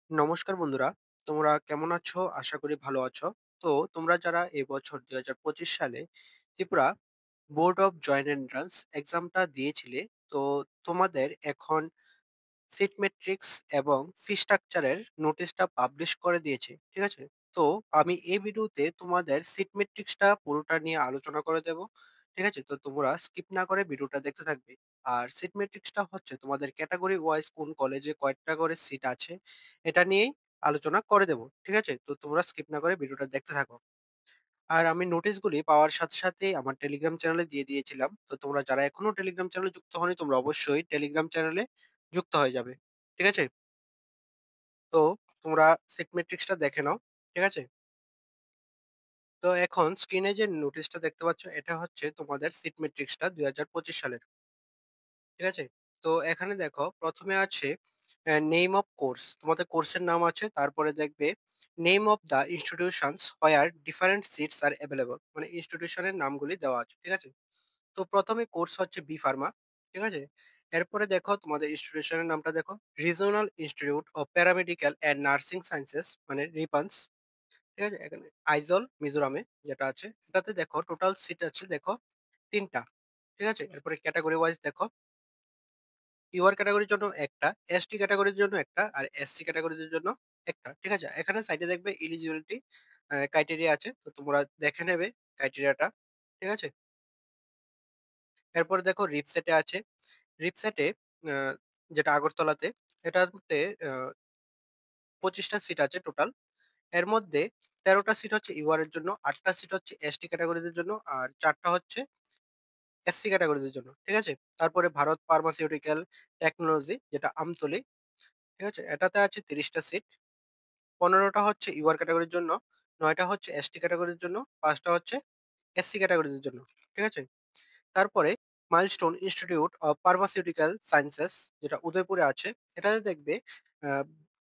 নমস্কার বন্ধুরা, তোমরা কেমন আছো? আশা করি ভালো আছো। তো তোমরা যারা এবছর ২০২৫ সালে Tripura board of joint entrance এক্সামটা দিয়েছিলে, তো তোমাদের এখন সিট ম্যাট্রিক্স এবং ফি স্ট্রাকচারের নোটিশটা পাবলিশ করে দিয়েছে। ঠিক আছে? তো আমি এই ভিডিওতে তোমাদের সিট ম্যাট্রিক্সটা পুরোটা নিয়ে আলোচনা করে দেব। ঠিক আছে? তো তোমরা স্কিপ না করে ভিডিওটা দেখতে থাকবে। আর সিট ম্যাট্রিক্সটা হচ্ছে তোমাদের ক্যাটেগরি ওয়াইজ কোন কলেজে কয়টা করে সিট আছে এটা নিয়েই আলোচনা করে দেব। ঠিক আছে? তো তোমরা স্কিপ না করে ভিডিওটা দেখতে থাকো। আর আমি নোটিশগুলি পাওয়ার সাথে সাথেই আমার টেলিগ্রাম চ্যানেলে দিয়ে দিয়েছিলাম। তো তোমরা যারা এখনো টেলিগ্রাম চ্যানেলে যুক্ত হওনি, তোমরা অবশ্যই টেলিগ্রাম চ্যানেলে যুক্ত হয়ে যাবে। ঠিক আছে? তো তোমরা সিট ম্যাট্রিক্সটা দেখে নাও। ঠিক আছে? তো এখন স্ক্রিনে যে নোটিশটা দেখতে পাচ্ছ, এটা হচ্ছে তোমাদের সিট ম্যাট্রিক্সটা ২০২৫ সালের। ঠিক আছে? তো এখানে দেখো ১ম এ আছে নেম অফ কোর্স। তোমাদের কোর্সের নাম আছে। তারপরে দেখবে name of the institutions where different seats are available. মানে ইনস্টিটিউশনের নামগুলি দেওয়া আছে। ঠিক আছে? তো ১ম এ কোর্স হচ্ছে বি ফার্মা। ঠিক আছে? এরপরে দেখো তোমাদের ইনস্টিটিউশনের নামটা দেখো। Regional institute of paramedical and nursing sciences মানে রিপান্স। ঠিক আছে? এখানে আইজল মিজোরামে যেটা আছে, এটাতে দেখো টোটাল সিট আছে দেখো ৩ টা। ঠিক আছে? এরপরে ক্যাটেগরি ওয়াইজ দেখো, ইউআর ক্যাটেগরির জন্য একটা, এসটি ক্যাটেগরির জন্য একটা, আর এসসি ক্যাটেগরিদের জন্য একটা। ঠিক আছে? এখানে সাইডে দেখবে এলিজিবিলিটি ক্রাইটেরিয়া আছে। তো তোমরা দেখে নেবে ক্রাইটেরিয়াটা। ঠিক আছে? এরপরে দেখো রিপসেটে আছে। রিপসেটে আ যেটা আগরতলাতে, এটাতে আ ২৫ টা সিট আছে টোটাল। এর মধ্যে ১৩ টা সিট হচ্ছে ইউআর এর জন্য, ৮ টা সিট হচ্ছে এসটি ক্যাটেগরিদের জন্য, আর ৪ টা হচ্ছে এসসি ক্যাটেগরিদের জন্য। ঠিক আছে? তারপরে ভারত ফার্মাসিউটিক্যাল টেকনোলজি যেটা আমতলী, ঠিক আছে? এটাতে আছে ৩০ টা সিট। ১৫ টা হচ্ছে ইউআর ক্যাটেগরির জন্য, ৯ টা হচ্ছে এসটি ক্যাটেগরির জন্য, ৫ টা হচ্ছে এসসি ক্যাটেগরিদের জন্য। ঠিক আছে? তারপরে milestone institute of pharmaceutical sciences যেটা উদয়পুরে আছে, এটাতে দেখবে আ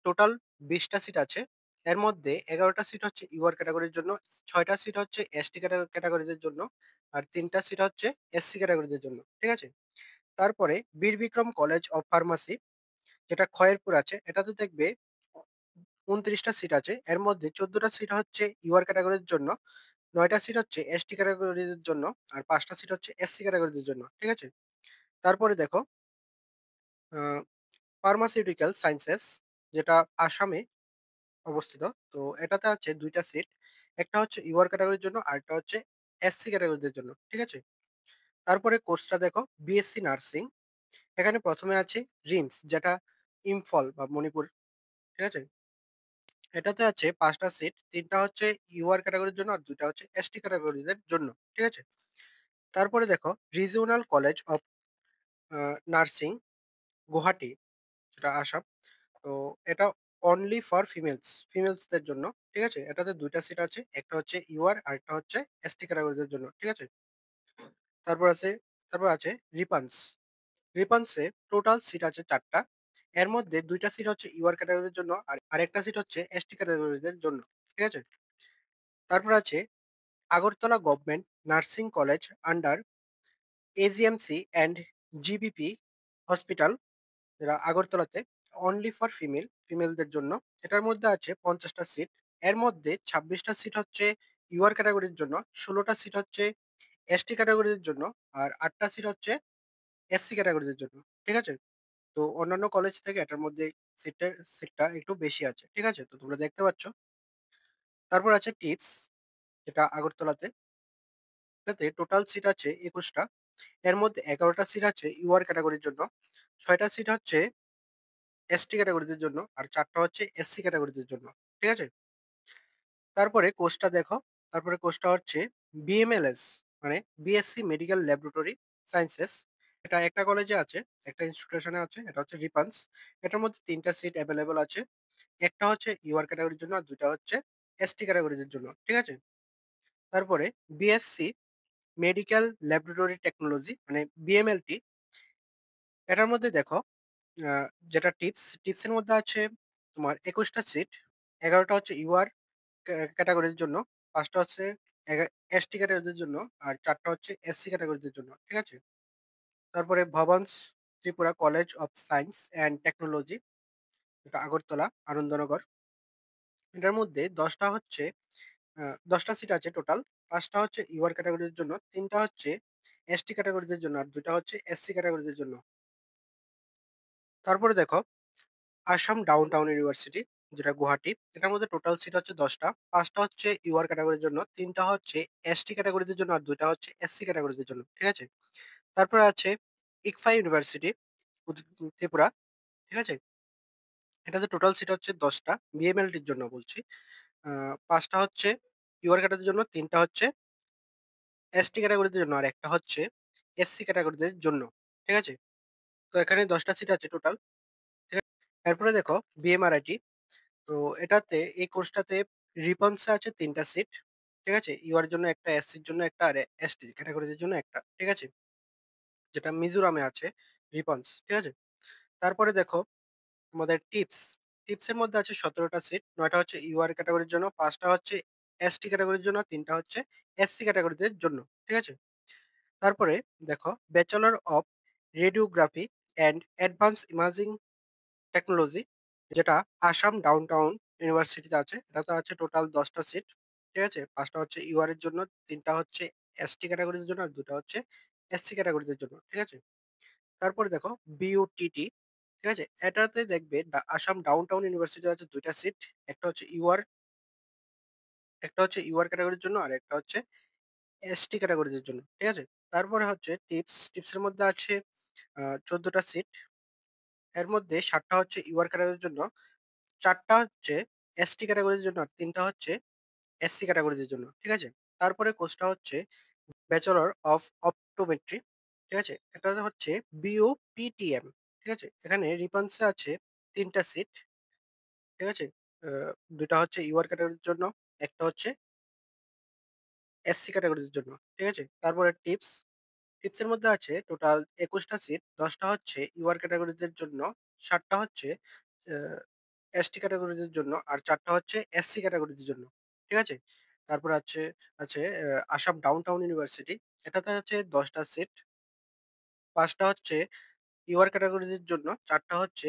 টোটাল ২০ টা সিট আছে। এর মধ্যে ১১ টা সিট হচ্ছে ইউআর ক্যাটেগরির জন্য, ৬ টা সিট হচ্ছে এসটি ক্যাটেগরিদের জন্য, আর ৩ টা সিট হচ্ছে এসসি ক্যাটেগরিদের জন্য। ঠিক আছে? তারপরে বীর বিক্রম কলেজ অফ ফার্মাসি যেটা খয়েরপুর আছে, এটাতে দেখবে ২৯ টা সিট আছে। এর মধ্যে ১৪ টা সিট হচ্ছে ইউআর ক্যাটেগরির জন্য, ৯ টা সিট হচ্ছে এসটি ক্যাটেগরিদের জন্য, আর ৫ টা সিট হচ্ছে এসসি ক্যাটেগরিদের জন্য। ঠিক আছে? তারপরে দেখো আ ফার্মাসিউটিক্যাল সায়েন্সেস যেটা আসামে অবস্থিত। তো এটাতে আছে ২ টা সিট। একটা হচ্ছে ইউআর ক্যাটেগরির জন্য, আরেকটা হচ্ছে এসসি ক্যাটেগরিদের জন্য। ঠিক আছে? তারপরে কোর্সটা দেখো বিএসসি নার্সিং। এখানে ১ম এ আছে রিমস যেটা ইম্ফল বা মণিপুর। ঠিক আছে? এটাতে আছে ৫ টা সিট। ৩ টা হচ্ছে ইউআর ক্যাটেগরির জন্য, আর ২ টা হচ্ছে এসটি ক্যাটেগরিদের জন্য। ঠিক আছে? তারপরে দেখো regional college of a nursing Guwahati যেটা আসাম। তো এটা অনলি ফর ফিমেলসদের জন্য। ঠিক আছে? এটাতে ২ টা সিট আছে। একটা হচ্ছে ইউআর আরেকটা হচ্ছে এসটি ক্যাটেগরিদের জন্য। ঠিক আছে? তারপর আছে তারপর আছে রিপান্স। রিপান্সে টোটাল সিট আছে ৪ টা। এর মধ্যে ২ টা সিট হচ্ছে ইউআর ক্যাটেগরির জন্য, আর আরেকটা সিট হচ্ছে এসটি ক্যাটেগরিদের জন্য। ঠিক আছে? তারপর আছে Agartala government nursing college under AGMC and GBP hospital যেটা আগরতলাতে অনলি ফর ফিমেলদের জন্য। এটার মধ্যে আছে ৫০ টা সিট। এর মধ্যে ২৬ টা সিট হচ্ছে ইউআর ক্যাটেগরির জন্য, ১৬ টা সিট হচ্ছে এসটি ক্যাটেগরির জন্য, আর ৮ টা সিট হচ্ছে এসসি ক্যাটেগরিদের জন্য। ঠিক আছে? তো অন্যান্য কলেজ থেকে এটার মধ্যে সিটটা একটু বেশি আছে। ঠিক আছে? তো তোমরা দেখতে পাচ্ছ। তারপর আছে টিপস যেটা আগরতলাতে। এটাতে টোটাল সিট আছে ২১ টা। এর মধ্যে ১১ টা সিট আছে ইউআর ক্যাটেগরির জন্য, ৬ টা সিট হচ্ছে এসটি ক্যাটেগরিদের জন্য, আর ৪ টা হচ্ছে এসসি ক্যাটেগরিদের জন্য। ঠিক আছে? তারপরে কোর্সটা দেখো। তারপরে কোর্সটা হচ্ছে বিএমএলএস মানে বিএসসি মেডিকেল ল্যাবরেটরি সায়েন্সেস। এটা একটা কলেজে আছে, একটা ইনস্টিটিউশনে আছে। এটা হচ্ছে রিপান্স। এটার মধ্যে ৩ টা সিট এভেইলেবল আছে। একটা হচ্ছে ইউআর ক্যাটেগরির জন্য, আর ২ টা হচ্ছে এসটি ক্যাটেগরিদের জন্য। ঠিক আছে? তারপরে বিএসসি মেডিকেল ল্যাবরেটরি টেকনোলজি মানে বিএমএলটি। এটার মধ্যে দেখো আ যেটা টিপসের মধ্যে আছে তোমার ২১ টা সিট। ১১ টা হচ্ছে ইউআর ক্যাটেগরির জন্য, ৫ টা হচ্ছে এগা এসটি ক্যাটেগরিদের জন্য, আর ৪ টা হচ্ছে এসসি ক্যাটেগরিদের জন্য। ঠিক আছে? তারপরে Bhavans Tripura college of science and technology. যেটা আগরতলা, আনন্দনগর। এটার মধ্যে ১০টা সিট আছে টোটাল। ৫ টা হচ্ছে ইউআর ক্যাটেগরিদের জন্য, ৩ টা হচ্ছে এসটি ক্যাটেগরিদের জন্য, আর ২ টা হচ্ছে এসসি ক্যাটেগরিদের জন্য। তারপরে দেখো আসাম ডাউন টাউন ইউনিভার্সিটি, যেটা গুয়াহাটি। এটার মধ্যে টোটাল সিট হচ্ছে ১০ টা। ৫ টা হচ্ছে ইউআর ক্যাটেগরির জন্য, ৩ টা হচ্ছে এসটি ক্যাটেগরিদের জন্য, আর ২ টা হচ্ছে এসসি ক্যাটেগরিদের জন্য। ঠিক আছে? তারপরে আছে ইকফা ইউনিভার্সিটি, ত্রিপুরা। ঠিক আছে? এটাতে টোটাল সিট হচ্ছে ১০ টা। বিএমএলটির জন্য বলছি। ৫ টা হচ্ছে ইউআর ক্যাটাগরির জন্য, ৩ টা হচ্ছে এসটি ক্যাটাগরিদের জন্য, আর একটা হচ্ছে এসসি ক্যাটাগরিদের জন্য। ঠিক আছে? তো এখানে ১০ টা সিট আছে টোটাল। ঠিক আছে? এরপরে দেখো বিএমআরআইটি। তো এই কোর্সটাতে রিপনসে আছে ৩ টা সিট। ঠিক আছে? ইউআর এর জন্য একটা, এসসির জন্য একটা, আর এসটি ক্যাটাগরিদের জন্য একটা। ঠিক আছে? যেটা মিজোরামে আছে রিপনস। ঠিক আছে? তারপরে দেখো আমাদের টিপস এর মধ্যে আছে ১৭ টা সিট। ৯ টা হচ্ছে ইউআর ক্যাটাগরির জন্য, ৫ টা হচ্ছে এসটি ক্যাটাগরির জন্য, ৩ টা হচ্ছে এসসি ক্যাটাগরিদের জন্য। ঠিক আছে? তারপরে দেখো bachelor of radiography and advance imaging technology, যেটা আসাম ডাউনটাউন ইউনিভার্সিটিতে আছে। এটাতে আছে টোটাল ১০ টা সিট। ঠিক আছে? ৫ টা হচ্ছে ইউআর এর জন্য, ৩ টা হচ্ছে এসটি ক্যাটাগরির জন্য, আর ২ টা হচ্ছে এসসি ক্যাটাগরিদের জন্য। ঠিক আছে? তারপরে দেখো বিইউটিটি। ঠিক আছে? এটাতে দেখবে আসাম ডাউনটাউন ইউনিভার্সিটিতে আছে ২ টা সিট। একটা হচ্ছে ইউআর, একটা হচ্ছে ইউআর ক্যাটাগরির জন্য, আর একটা হচ্ছে এসটি ক্যাটাগরিদের জন্য। ঠিক আছে? তারপরে হচ্ছে টিপস এর মধ্যে আছে ১৪ টা সিট। এর মধ্যে ৭ টা হচ্ছে ইউআর ক্যাটাগরির জন্য, ৪ টা হচ্ছে এসটি ক্যাটাগরির জন্য, আর ৩ টা হচ্ছে এসসি ক্যাটাগরিদের জন্য। ঠিক আছে? তারপরে কোর্সটা হচ্ছে ব্যাচেলর অফ অপটোমেট্রি। ঠিক আছে? এটাতে হচ্ছে বিওপিটিএম। ঠিক আছে? এখানে রিপনসে আছে ৩ টা সিট। ঠিক আছে? আ ২ টা হচ্ছে ইউআর ক্যাটাগরির জন্য, একটা হচ্ছে এসসি ক্যাটাগরির জন্য। ঠিক আছে? তারপরে টিপস এর মধ্যে আছে টোটাল ২১ টা সিট। ১০ টা হচ্ছে ইউআর ক্যাটাগরিদের জন্য, ৭ টা হচ্ছে আ এসটি ক্যাটাগরিদের জন্য, আর ৪ টা হচ্ছে এসসি ক্যাটাগরিদের জন্য। ঠিক আছে? তারপরে আছে আসাম ডাউনটাউন ইউনিভার্সিটি। এটাতে আছে ১০ টা সিট। ৫ টা হচ্ছে ইউআর ক্যাটাগরিদের জন্য, ৪ টা হচ্ছে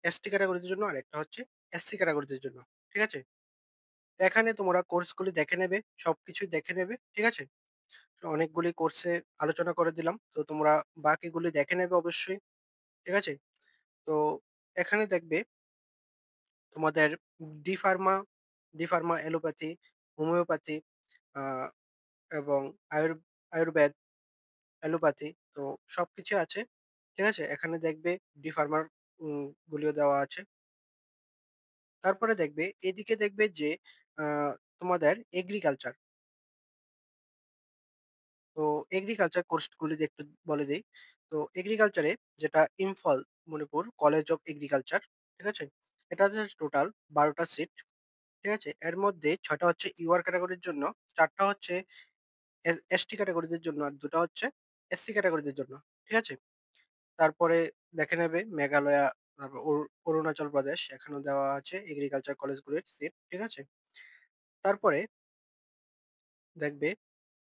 এসটি ক্যাটাগরিদের জন্য, আর একটা হচ্ছে এসসি ক্যাটাগরিদের জন্য। ঠিক আছে? তো এখানে তোমরা কোর্সগুলি দেখে নেবে, সবকিছুই দেখে নেবে। ঠিক আছে? তো অনেকগুলি কোর্সে আলোচনা করে দিলাম। তো তোমরা বাকিগুলি দেখে নেবে অবশ্যই। ঠিক আছে? তো এখানে দেখবে তোমাদের ডি ফার্মা, এলোপ্যাথি, হোমিওপ্যাথি, আ এবং আয়ুর্বেদ, অ্যালোপ্যাথি, তো সবকিছু আছে। ঠিক আছে? এখানে দেখবে ডি ফার্মার গুলিও দেওয়া আছে। তারপরে দেখবে এদিকে দেখবে যে আ তোমাদের এগ্রিকালচার। তো এগ্রিকালচার কোর্সগুলি একটু বলে দেই। তো এগ্রিকালচারে যেটা Imphal, Manipur college of agriculture. ঠিক আছে? এটাতে টোটাল ১২ টা সিট। ঠিক আছে? এর মধ্যে ৬ টা হচ্ছে ইউআর ক্যাটেগরির জন্য, ৪ টা হচ্ছে এসটি ক্যাটেগরিদের জন্য, আর ২ টা হচ্ছে এসসি ক্যাটেগরিদের জন্য। ঠিক আছে? তারপরে দেখে নেবে মেঘালয়া, তারপর অরুণাচল প্রদেশ, এখানেও দেওয়া আছে এগ্রিকালচার কলেজগুলির সিট। ঠিক আছে? তারপরে দেখবে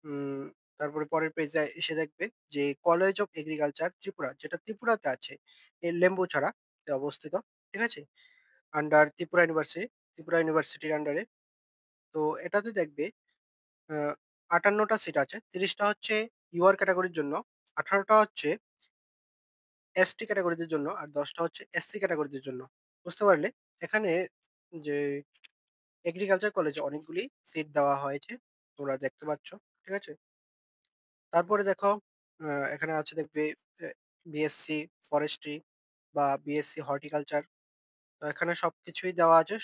উম তারপরে পরের পেজে এসে দেখবে যে কলেজ অফ এগ্রিকালচার ত্রিপুরা, যেটা ত্রিপুরাতে আছে। লেম্বুছড়াতে অবস্থিত। ঠিক আছে? আন্ডার ত্রিপুরা ইউনিভার্সিটির আন্ডারে। তো এটাতে দেখবে আ ৫৮ টা সিট আছে। ৩০ টা হচ্ছে ইউআর ক্যাটেগরির জন্য, ১৮ টা হচ্ছে এসটি ক্যাটেগরিদের জন্য, আর ১০ টা হচ্ছে এসসি ক্যাটেগরিদের জন্য। বুঝতে পারলে? এখানে যে এগ্রিকালচার কলেজে অনেকগুলি সিট দেওয়া হয়েছে। তোমরা দেখতে পাচ্ছ। ঠিক আছে? তারপরে দেখো এখানে আছে দেখবে এ বিএসসি ফরেস্ট্রি বা বিএসসি হর্টিকালচার। তো এখানে সবকিছুই দেওয়া আছে।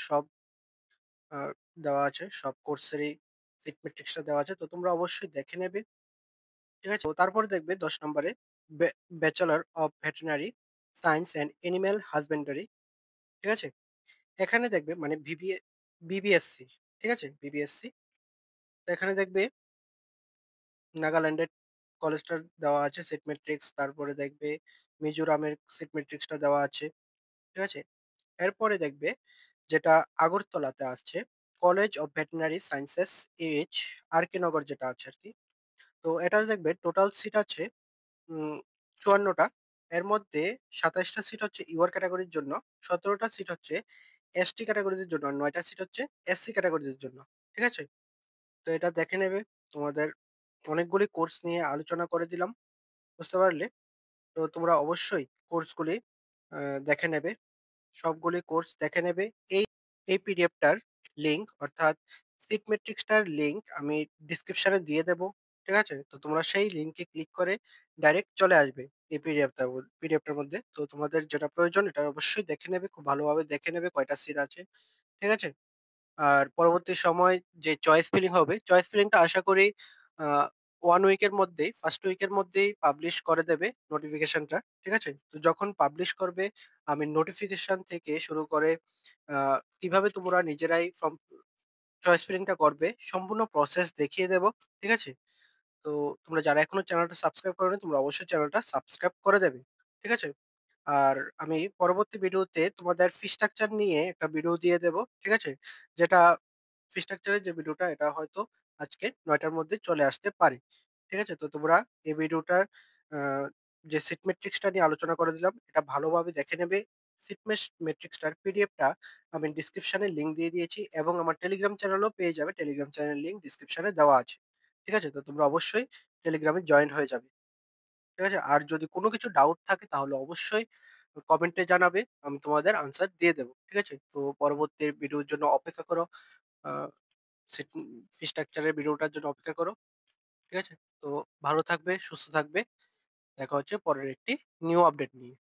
আ দেওয়া আছে। সব কোর্সেরই সিট ম্যাট্রিক্সটা দেওয়া আছে। তো তোমরা অবশ্যই দেখে নেবে। ঠিক আছে? তো তারপরে দেখবে ১০ নম্বরে bachelor of veterinary science and animal husbandry. ঠিক আছে? এখানে দেখবে মানে বিবিএসসি। ঠিক আছে? বিবিএসসি। তো এখানে দেখবে নাগাল্যান্ডের কলেজটার দেওয়া আছে সিট ম্যাট্রিক্স। তারপরে দেখবে মিজোরামের সিট ম্যাট্রিক্সটা দেওয়া আছে। ঠিক আছে? এরপরে দেখবে যেটা আগরতলাতে আসছে college of veterinary sciences H R K. Nagar, যেটা আছে আরকি। তো এটাতে দেখবে টোটাল সিট আছে ৫৪ টা। এর মধ্যে ২৭ টা সিট হচ্ছে ইউআর ক্যাটেগরির জন্য, ১৭ টা সিট হচ্ছে এসটি ক্যাটেগরিদের জন্য, আর ৯ টা সিট হচ্ছে এসসি ক্যাটেগরিদের জন্য। ঠিক আছে? তো এটা দেখে নেবে। তোমাদের অনেকগুলি কোর্স নিয়ে আলোচনা করে দিলাম। বুঝতে পারলে? তো তোমরা অবশ্যই কোর্সগুলি আ দেখে নেবে। সবগুলি কোর্স দেখে নেবে। এই এই পিডিএফটার লিঙ্ক অর্থাৎ সিট ম্যাট্রিক্সটার লিঙ্ক আমি ডেসক্রিপশনে দিয়ে দেব। ঠিক আছে? তো তোমরা সেই লিঙ্কে ক্লিক করে ডাইরেক্ট চলে আসবে এই পিডিএফটার মধ্যে। তো তোমাদের যেটা প্রয়োজন এটা অবশ্যই দেখে নেবে। খুব ভালোভাবে দেখে নেবে কয়টা সিট আছে। ঠিক আছে? আর পরবর্তী সময় যে চয়েস ফিলিং হবে, চয়েস ফিলিংটা আশা করি আ 1 উইকের মধ্যেই, ফার্স্ট উইকের মধ্যেই পাবলিশ করে দেবে নোটিফিকেশনটা। ঠিক আছে? তো যখন পাবলিশ করবে আমি নোটিফিকেশন থেকে শুরু করে আ কিভাবে তোমরা নিজেরাই চয়েস ফিলিংটা করবে সম্পূর্ণ প্রসেস দেখিয়ে দেব। ঠিক আছে? তো তোমরা যারা এখনো চ্যানেলটা সাবস্ক্রাইব করোনি তোমরা অবশ্যই চ্যানেলটা সাবস্ক্রাইব করে দেবে। ঠিক আছে? আর আমি পরবর্তী ভিডিওতে তোমাদের ফি স্ট্রাকচার নিয়ে একটা ভিডিও দিয়ে দেব। ঠিক আছে? যেটা ফি স্ট্রাকচার এর যে ভিডিওটা এটা হয়তো আজকে ৯ টার মধ্যে চলে আসতে পারে। ঠিক আছে? তো তোমরা এই ভিডিওটার আ যে সিট ম্যাট্রিক্সটা নিয়ে আলোচনা করে দিলাম এটা ভালোভাবে দেখে নেবে। ম্যাট্রিক্সটার পিডিএফটা আমি ডেসক্রিপশনে লিংক দিয়ে দিয়েছি এবং আমার টেলিগ্রাম চ্যানেলেও পেয়ে যাবে। টেলিগ্রাম চ্যানেলের লিংক ডেসক্রিপশনে দেওয়া আছে। ঠিক আছে? তো তোমরা অবশ্যই টেলিগ্রামে জয়েন হয়ে যাবে। ঠিক আছে? আর যদি কোনো কিছু ডাউট থাকে তাহলে অবশ্যই কমেন্টে জানাবে। আমি তোমাদের আনসার দিয়ে দেব। ঠিক আছে? তো পরবর্তী ভিডিওর জন্য অপেক্ষা করো। আ সেট ফি স্ট্রাকচার এর ভিডিওটার জন্য অপেক্ষা করো। ঠিক আছে? তো ভালো থাকবে, সুস্থ থাকবে। দেখা হচ্ছে পরের একটি নিউ আপডেট নিয়ে।